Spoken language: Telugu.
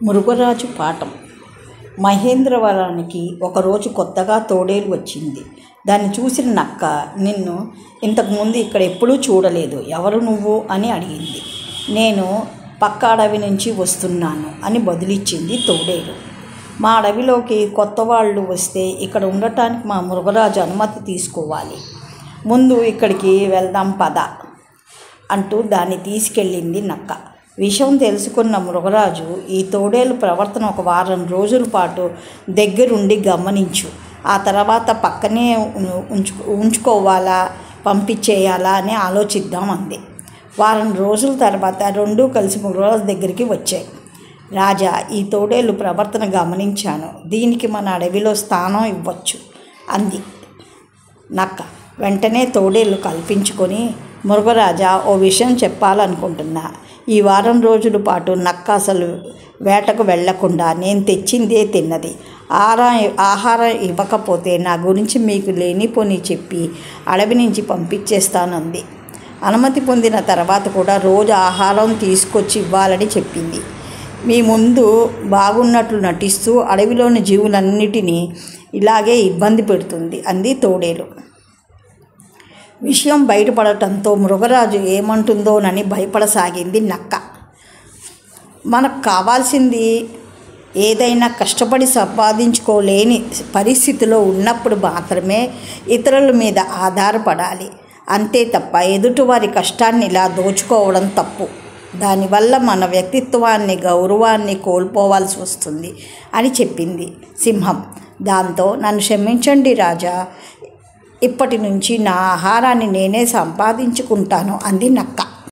మురుగరాజు పాఠం. మహేంద్రవరానికి ఒకరోజు కొత్తగా తోడేలు వచ్చింది. దాన్ని చూసిన నక్క, నిన్ను ఇంతకుముందు ఇక్కడ ఎప్పుడూ చూడలేదు, ఎవరు నువ్వు అని అడిగింది. నేను పక్క అడవి నుంచి వస్తున్నాను అని బదులిచ్చింది తోడేలు. మా అడవిలోకి కొత్త వాళ్ళు వస్తే ఇక్కడ ఉండటానికి మా మురుగరాజు అనుమతి తీసుకోవాలి. ముందు ఇక్కడికి వెళ్దాం పద అంటూ దాన్ని తీసుకెళ్ళింది నక్క. విషయం తెలుసుకున్న మురుగరాజు, ఈ తోడేలు ప్రవర్తన ఒక వారం రోజుల పాటు దగ్గరుండి గమనించు, ఆ తర్వాత పక్కనే ఉంచుకోవాలా పంపించేయాలా అని ఆలోచిద్దాం అంది. వారం రోజుల తర్వాత రెండూ కలిసి మురుగరాజు దగ్గరికి వచ్చాయి. రాజా, ఈ తోడేలు ప్రవర్తన గమనించాను, దీనికి మన అడవిలో స్థానం ఇవ్వచ్చు అంది నక్క. వెంటనే తోడేలు కల్పించుకొని, మురుగరాజా, ఓ విషయం చెప్పాలనుకుంటున్నా. ఈ వారం రోజుల పాటు నక్క అసలు వేటకు వెళ్లకుండా నేను తెచ్చిందే తిన్నది. ఆహారం ఇవ్వకపోతే నా గురించి మీకు లేనిపోని చెప్పి అడవి నుంచి పంపించేస్తానంది. అనుమతి పొందిన తర్వాత కూడా రోజు ఆహారం తీసుకొచ్చి ఇవ్వాలని చెప్పింది. మీ ముందు బాగున్నట్లు నటిస్తూ అడవిలోని జీవులన్నిటినీ ఇలాగే ఇబ్బంది పెడుతుంది అంది తోడేలు. విషయం బయటపడటంతో మురుగరాజు ఏమంటుందోనని భయపడసాగింది నక్క. మనకు కావాల్సింది ఏదైనా కష్టపడి సంపాదించుకోలేని పరిస్థితిలో ఉన్నప్పుడు మాత్రమే ఇతరుల మీద ఆధారపడాలి. అంతే తప్ప ఎదుటివారి కష్టాన్ని ఇలా దోచుకోవడం తప్పు. దానివల్ల మన వ్యక్తిత్వాన్ని, గౌరవాన్ని కోల్పోవాల్సి వస్తుంది అని చెప్పింది సింహం. దాంతో, నన్ను క్షమించండి రాజా, ఇప్పటి నుంచి నా ఆహారాన్ని నేనే సంపాదించుకుంటాను అంది నక్క.